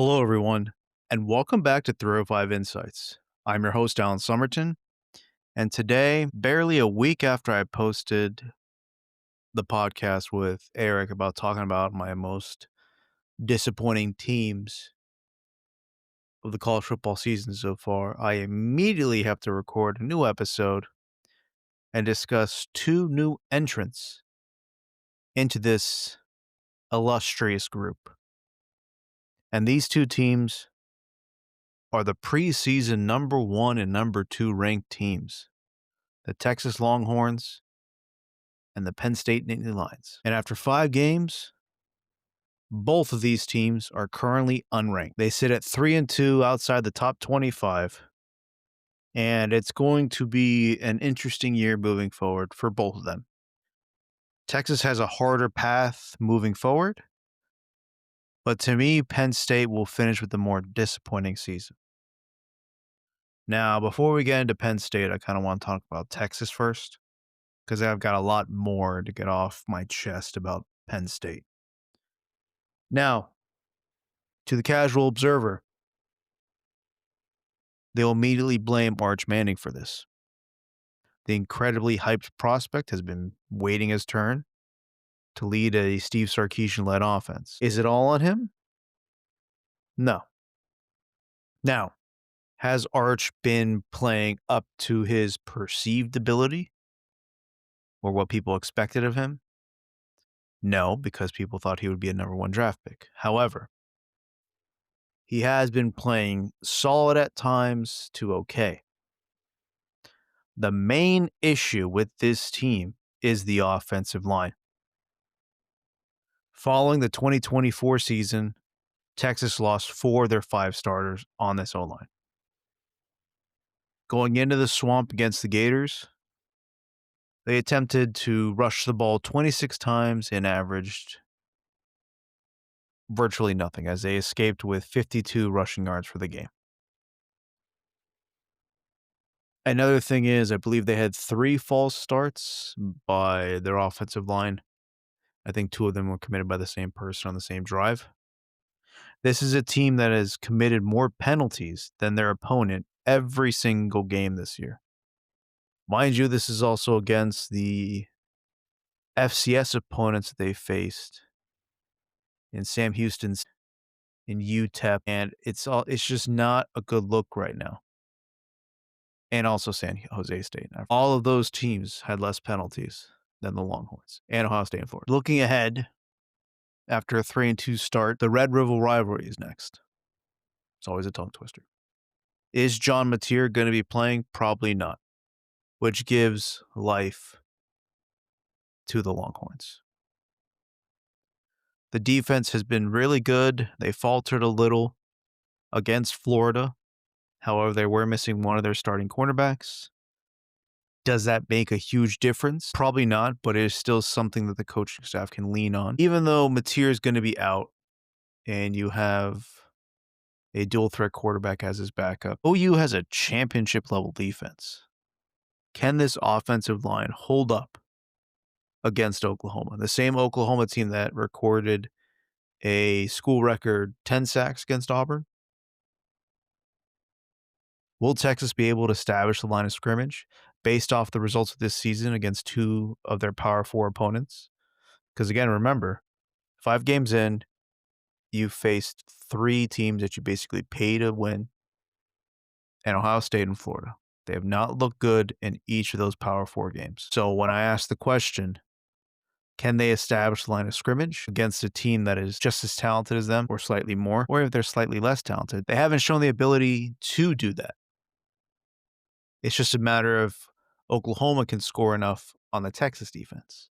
Hello, everyone, and welcome back to 305 Insights. I'm your host, Alan Somerton, and today, barely a week after I posted the podcast with Eric about talking about my most disappointing teams of the college football season so far, I immediately have to record a new episode and discuss two new entrants into this illustrious group. And these two teams are the preseason number 1 and number 2 ranked teams, the Texas Longhorns and the Penn State Nittany Lions. And after 5 games, both of these teams are currently unranked. They sit at 3-2 outside the top 25, and it's going to be an interesting year moving forward for both of them. Texas has a harder path moving forward, but to me, Penn State will finish with a more disappointing season. Now, before we get into Penn State, I kind of want to talk about Texas first, because I've got a lot more to get off my chest about Penn State. Now, to the casual observer, they'll immediately blame Arch Manning for this. The incredibly hyped prospect has been waiting his turn to lead a Steve Sarkisian-led offense. Is it all on him? No. Now, has Arch been playing up to his perceived ability or what people expected of him? No, because people thought he would be a number 1 draft pick. However, he has been playing solid at times to okay. The main issue with this team is the offensive line. Following the 2024 season, Texas lost 4 of their 5 starters on this O-line. Going into the swamp against the Gators, they attempted to rush the ball 26 times and averaged virtually nothing as they escaped with 52 rushing yards for the game. Another thing is, I believe they had 3 false starts by their offensive line. I think 2 of them were committed by the same person on the same drive. This is a team that has committed more penalties than their opponent every single game this year. Mind you, this is also against the FCS opponents that they faced in Sam Houston's, in UTEP, and it's just not a good look right now. And also San Jose State. All of those teams had less penalties than the Longhorns and Ohio State and Florida. Looking ahead, after a 3-2 start, the Red River rivalry is next. It's always a tongue twister. Is John Mateer going to be playing? Probably not, which gives life to the Longhorns. The defense has been really good. They faltered a little against Florida. However, they were missing one of their starting cornerbacks. Does that make a huge difference? Probably not, but it is still something that the coaching staff can lean on. Even though Mateer is going to be out and you have a dual threat quarterback as his backup, OU has a championship level defense. Can this offensive line hold up against Oklahoma? The same Oklahoma team that recorded a school record 10 sacks against Auburn. Will Texas be able to establish the line of scrimmage based off the results of this season against 2 of their Power 4 opponents? Because again, remember, 5 games in, you faced 3 teams that you basically pay to win, and Ohio State and Florida. They have not looked good in each of those Power 4 games. So when I ask the question, can they establish the line of scrimmage against a team that is just as talented as them or slightly more, or if they're slightly less talented? They haven't shown the ability to do that. It's just a matter of Oklahoma can score enough on the Texas defense.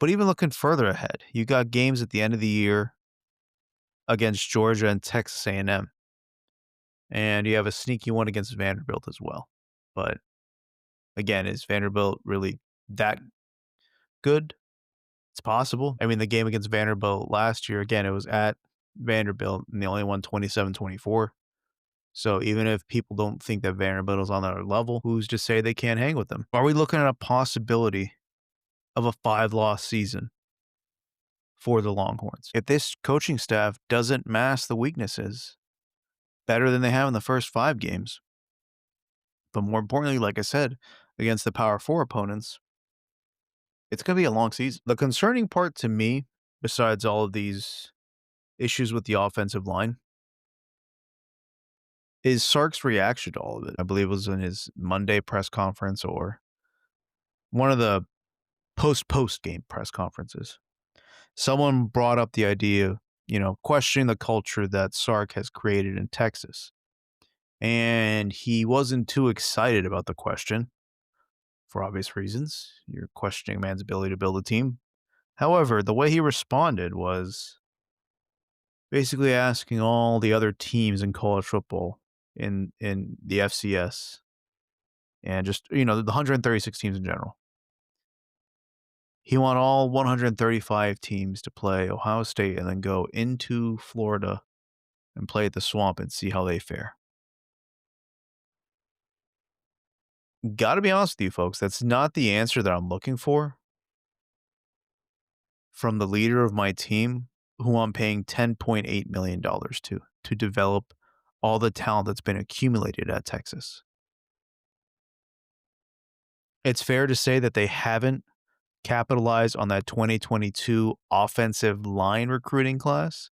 But even looking further ahead, you got games at the end of the year against Georgia and Texas A&M. And you have a sneaky one against Vanderbilt as well. But again, is Vanderbilt really that good? It's possible. I mean, the game against Vanderbilt last year, again, it was at Vanderbilt, and they only won 27-24. So even if people don't think that Vanderbilt is on their level, who's to say they can't hang with them? Are we looking at a possibility of a 5-loss season for the Longhorns. If this coaching staff doesn't mask the weaknesses better than they have in the first 5 games, but more importantly, like I said, against the Power 4 opponents, it's going to be a long season. The concerning part to me, besides all of these issues with the offensive line, is Sark's reaction to all of it. I believe it was in his Monday press conference or one of the post-game press conferences. Someone brought up the idea, questioning the culture that Sark has created in Texas. And he wasn't too excited about the question for obvious reasons. You're questioning a man's ability to build a team. However, the way he responded was basically asking all the other teams in college football in the FCS and just, the 136 teams in general. He want all 135 teams to play Ohio State and then go into Florida and play at the Swamp and see how they fare. Gotta be honest with you folks, that's not the answer that I'm looking for from the leader of my team, who I'm paying $10.8 million to develop all the talent that's been accumulated at Texas. It's fair to say that they haven't capitalized on that 2022 offensive line recruiting class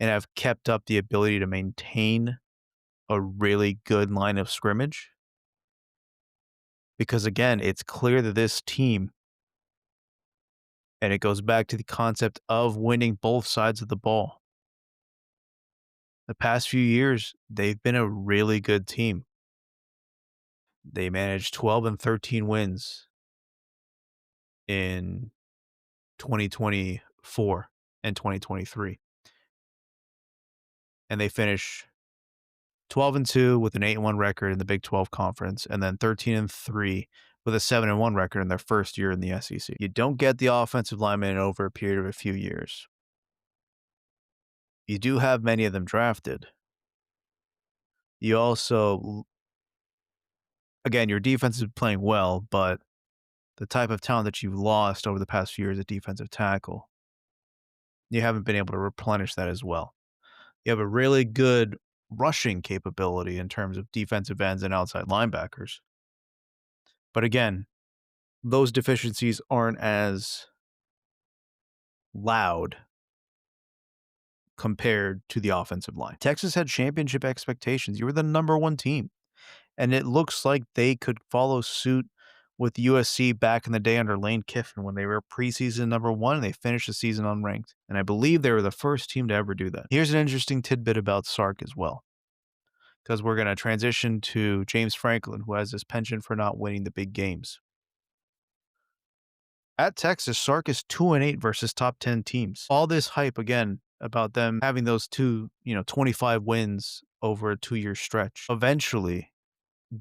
and have kept up the ability to maintain a really good line of scrimmage. Because again, it's clear that this team, and it goes back to the concept of winning both sides of the ball. The past few years, they've been a really good team. They managed 12 and 13 wins in 2024 and 2023. And they finish 12 and 2 with an 8-1 record in the Big 12 Conference, and then 13 and 3 with a 7-1 record in their first year in the SEC. You don't get the offensive linemen over a period of a few years. You do have many of them drafted. You also, again, your defense is playing well, but the type of talent that you've lost over the past few years at defensive tackle, you haven't been able to replenish that as well. You have a really good rushing capability in terms of defensive ends and outside linebackers. But again, those deficiencies aren't as loud compared to the offensive line. Texas had championship expectations. You were the number 1 team. And it looks like they could follow suit with USC back in the day under Lane Kiffin when they were preseason number 1 and they finished the season unranked. And I believe they were the first team to ever do that. Here's an interesting tidbit about Sark as well, because we're going to transition to James Franklin, who has this penchant for not winning the big games. At Texas, Sark is 2-8 versus top 10 teams. All this hype, again, about them having those 25 wins over a 2-year stretch. Eventually,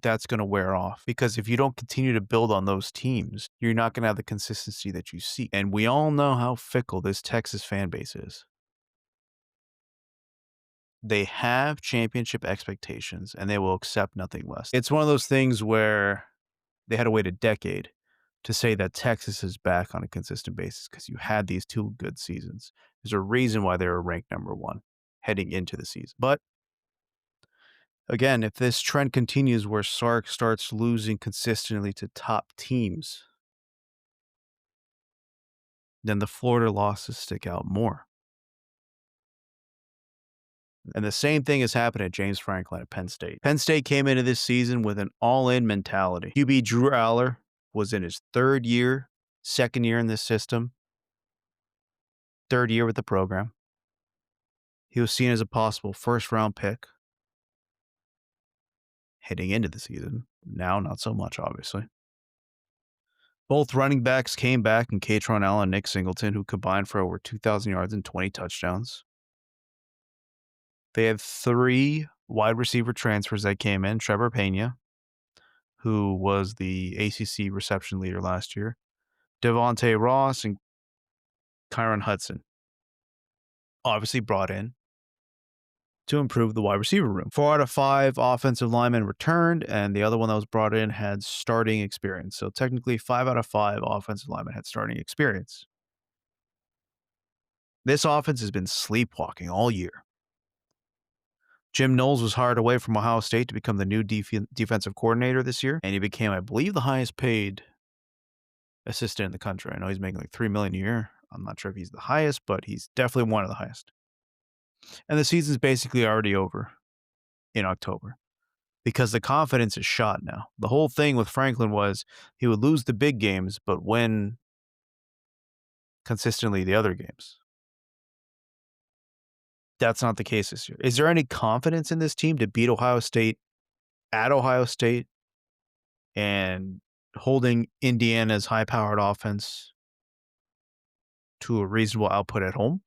that's going to wear off, because if you don't continue to build on those teams, you're not going to have the consistency that you seek. And we all know how fickle this Texas fan base is. They have championship expectations and they will accept nothing less. It's one of those things where they had to wait a decade to say that Texas is back on a consistent basis, because you had these 2 good seasons. There's a reason why they were ranked number 1 heading into the season. But again, if this trend continues where Sark starts losing consistently to top teams, then the Florida losses stick out more. And the same thing has happened at James Franklin at Penn State. Penn State came into this season with an all-in mentality. QB Drew Aller was in his 3rd year, 2nd year in this system, 3rd year with the program. He was seen as a possible first-round pick heading into the season. Now, not so much, obviously. Both running backs came back in Katron Allen and Nick Singleton, who combined for over 2,000 yards and 20 touchdowns. They had 3 wide receiver transfers that came in. Trevor Pena, who was the ACC reception leader last year, Devontae Ross, and Kyron Hudson, obviously brought in to improve the wide receiver room. 4 out of 5 offensive linemen returned, and the other one that was brought in had starting experience. So technically 5 out of 5 offensive linemen had starting experience. This offense has been sleepwalking all year. Jim Knowles was hired away from Ohio State to become the new defensive coordinator this year, and he became, I believe, the highest paid assistant in the country. I know he's making like $3 million a year. I'm not sure if he's the highest, but he's definitely one of the highest. And the season's basically already over in October because the confidence is shot now. The whole thing with Franklin was he would lose the big games, but win consistently the other games. That's not the case this year. Is there any confidence in this team to beat Ohio State at Ohio State and holding Indiana's high-powered offense to a reasonable output at home?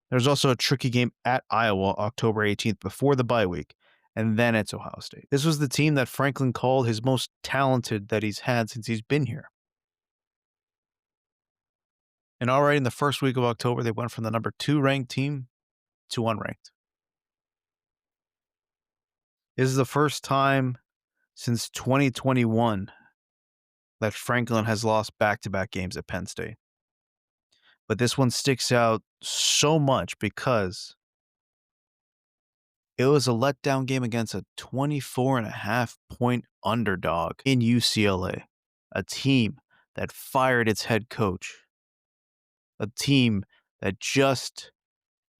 There's also a tricky game at Iowa, October 18th, before the bye week, and then it's Ohio State. This was the team that Franklin called his most talented that he's had since he's been here. And already in the first week of October, they went from the number 2 ranked team to unranked. This is the first time since 2021 that Franklin has lost back-to-back games at Penn State. But this one sticks out so much because it was a letdown game against a 24.5-point underdog in UCLA, a team that fired its head coach, a team that just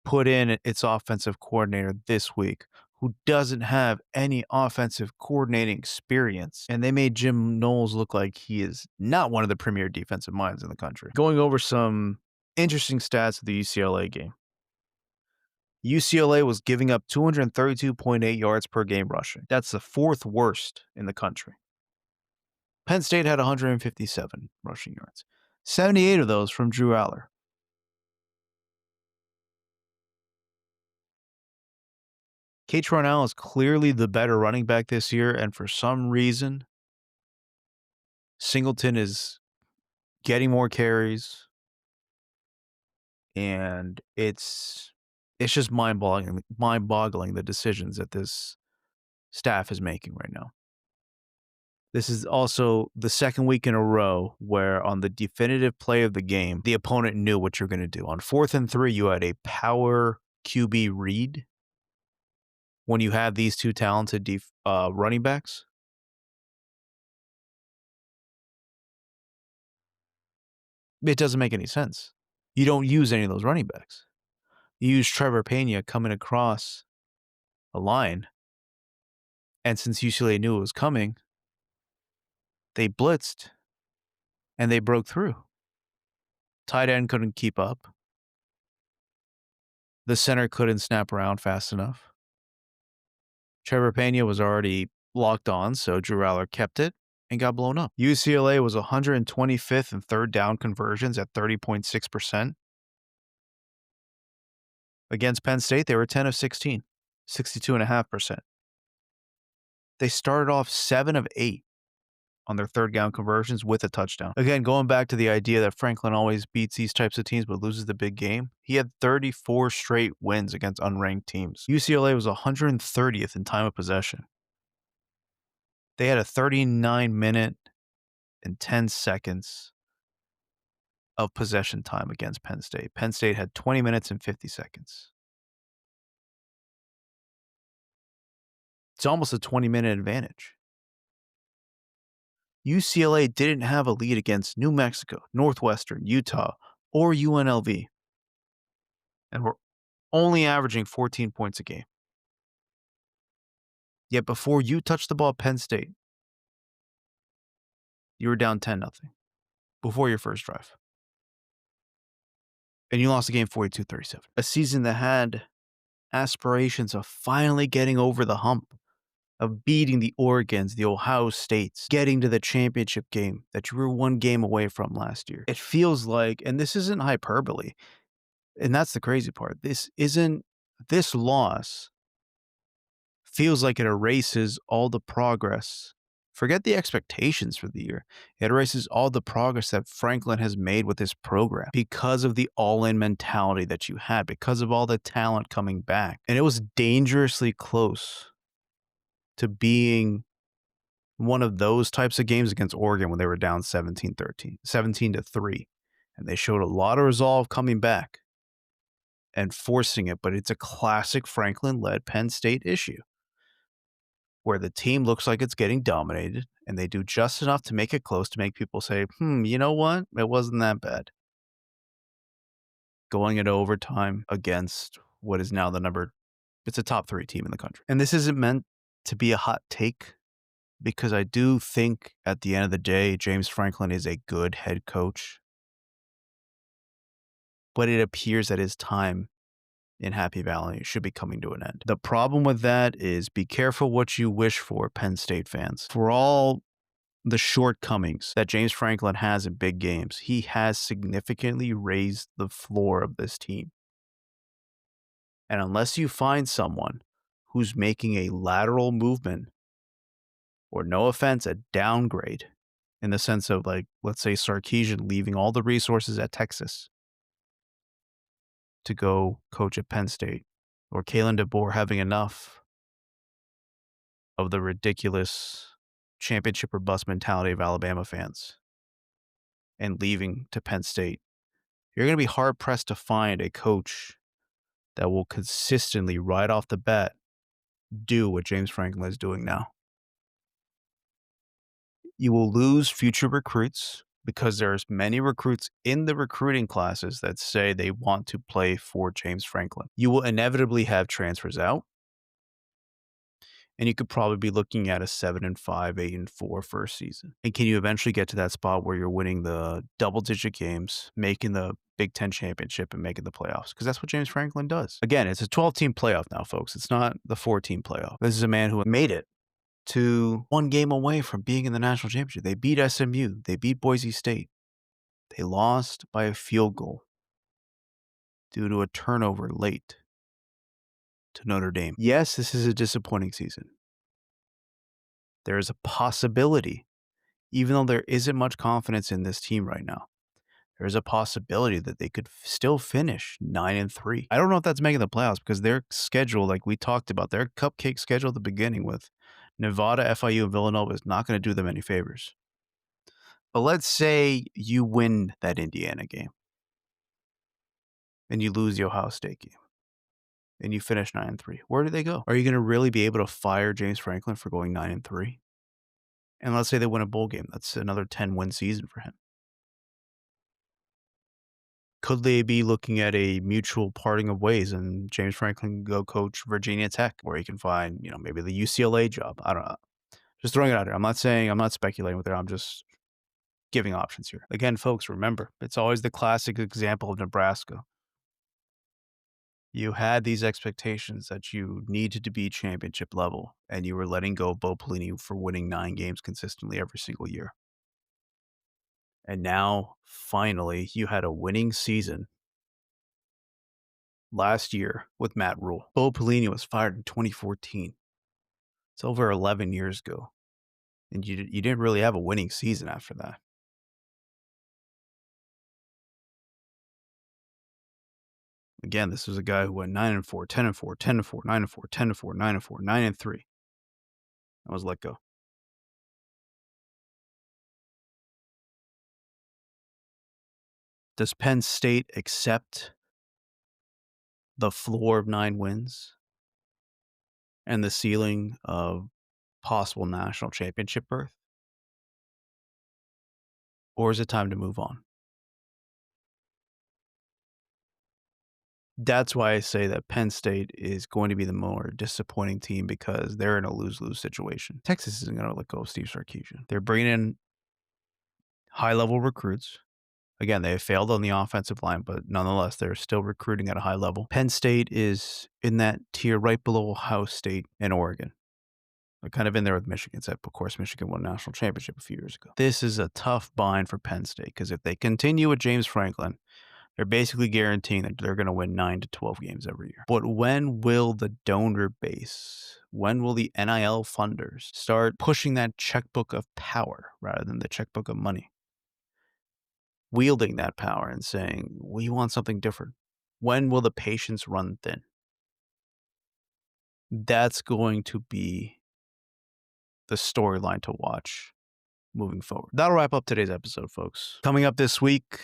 put in its offensive coordinator this week, who doesn't have any offensive coordinating experience. And they made Jim Knowles look like he is not one of the premier defensive minds in the country. Going over some interesting stats of the UCLA game. UCLA was giving up 232.8 yards per game rushing. That's the 4th worst in the country. Penn State had 157 rushing yards. 78 of those from Drew Aller. Kate Ronell is clearly the better running back this year, and for some reason, Singleton is getting more carries, and it's just mind-boggling the decisions that this staff is making right now. This is also the second week in a row where on the definitive play of the game, the opponent knew what you're going to do. On 4th and 3, you had a power QB read when you have these two talented running backs. It doesn't make any sense. You don't use any of those running backs. You use Trevor Pena coming across a line, and since UCLA knew it was coming, they blitzed, and they broke through. Tight end couldn't keep up. The center couldn't snap around fast enough. Trevor Pena was already locked on, so Drew Aller kept it and got blown up. UCLA was 125th in third down conversions at 30.6%. Against Penn State, they were 10 of 16, 62.5%. They started off 7 of 8 on their third down conversions with a touchdown. Again, going back to the idea that Franklin always beats these types of teams but loses the big game, he had 34 straight wins against unranked teams. UCLA was 130th in time of possession. They had a 39-minute and 10 seconds of possession time against Penn State. Penn State had 20 minutes and 50 seconds. It's almost a 20-minute advantage. UCLA didn't have a lead against New Mexico, Northwestern, Utah, or UNLV, and were only averaging 14 points a game. Yet before you touched the ball at Penn State, you were down 10-0 before your first drive. And you lost the game 42-37. A season that had aspirations of finally getting over the hump, of beating the Oregons, the Ohio States, getting to the championship game that you were one game away from last year. It feels like, and this isn't hyperbole, and that's the crazy part, this loss feels like it erases all the progress. Forget the expectations for the year. It erases all the progress that Franklin has made with his program because of the all-in mentality that you had, because of all the talent coming back. And it was dangerously close to being one of those types of games against Oregon when they were down 17-3, And they showed a lot of resolve coming back and forcing it, but it's a classic Franklin-led Penn State issue where the team looks like it's getting dominated and they do just enough to make it close to make people say, you know what? It wasn't that bad. Going into overtime against what is now it's a top 3 team in the country. And this isn't meant to be a hot take because I do think at the end of the day, James Franklin is a good head coach. But it appears that his time in Happy Valley should be coming to an end. The problem with that is be careful what you wish for, Penn State fans. For all the shortcomings that James Franklin has in big games, he has significantly raised the floor of this team. And unless you find someone who's making a lateral movement, or no offense, a downgrade, in the sense of like, let's say Sarkisian leaving all the resources at Texas to go coach at Penn State, or Kalen DeBoer having enough of the ridiculous championship or bust mentality of Alabama fans and leaving to Penn State, you're going to be hard-pressed to find a coach that will consistently, right off the bat, do what James Franklin is doing now. You will lose future recruits because there's many recruits in the recruiting classes that say they want to play for James Franklin. You will inevitably have transfers out. And you could probably be looking at a 7-5, 8-4 first season. And can you eventually get to that spot where you're winning the double-digit games, making the Big Ten championship, and making the playoffs? Because that's what James Franklin does. Again, it's a 12-team playoff now, folks. It's not the 4-team playoff. This is a man who made it to one game away from being in the national championship. They beat SMU. They beat Boise State. They lost by a field goal due to a turnover late to Notre Dame. Yes, this is a disappointing season. There is a possibility, even though there isn't much confidence in this team right now, there's a possibility that they could still finish 9-3. I don't know if that's making the playoffs because their schedule, like we talked about, their cupcake schedule at the beginning with Nevada, FIU, and Villanova is not going to do them any favors. But let's say you win that Indiana game and you lose the Ohio State game and you finish 9-3. Where do they go? Are you going to really be able to fire James Franklin for going 9-3? And let's say they win a bowl game. That's another 10-win season for him. Could they be looking at a mutual parting of ways and James Franklin can go coach Virginia Tech where he can find, maybe the UCLA job? I don't know. Just throwing it out there. I'm not speculating with it. I'm just giving options here. Again, folks, remember, it's always the classic example of Nebraska. You had these expectations that you needed to be championship level, and you were letting go of Bo Pelini for winning 9 games consistently every single year. And now, finally, you had a winning season last year with Matt Rule. Bo Pelini was fired in 2014. It's over 11 years ago. And you didn't really have a winning season after that. Again, this was a guy who went 9-4, 10-4, 10-4, 9-4, 10-4, 9-4, 9-3. I was let go. Does Penn State accept the floor of 9 wins and the ceiling of possible national championship berth? Or is it time to move on? That's why I say that Penn State is going to be the more disappointing team because they're in a lose-lose situation. Texas isn't going to let go of Steve Sarkisian. They're bringing in high-level recruits. Again, they have failed on the offensive line, but nonetheless, they're still recruiting at a high level. Penn State is in that tier right below Ohio State and Oregon. They're kind of in there with Michigan, except of course Michigan won a national championship a few years ago. This is a tough bind for Penn State because if they continue with James Franklin, they're basically guaranteeing that they're going to win 9 to 12 games every year. But when will the donor base, when will the NIL funders start pushing that checkbook of power rather than the checkbook of money? Wielding that power and saying, we want something different. When will the patience run thin? That's going to be the storyline to watch moving forward. That'll wrap up today's episode, folks. Coming up this week,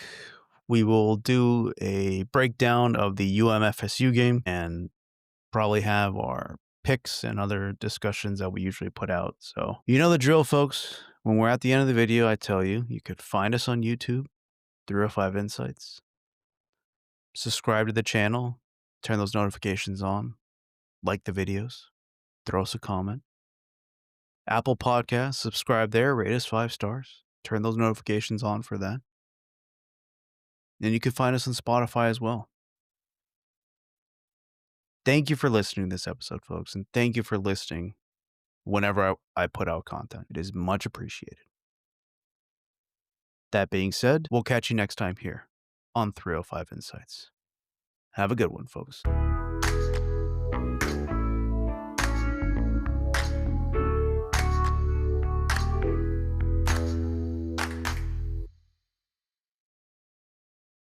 We will do a breakdown of the UMFSU game and probably have our picks and other discussions that we usually put out. So you know the drill, folks. When we're at the end of the video, I tell you, you could find us on YouTube, 305 Insights. Subscribe to the channel, turn those notifications on, like the videos, throw us a comment. Apple Podcasts, subscribe there, rate us 5 stars, turn those notifications on for that. And you can find us on Spotify as well. Thank you for listening to this episode, folks, and thank you for listening whenever I put out content. It is much appreciated. That being said, we'll catch you next time here on 305 Insights. Have a good one, folks.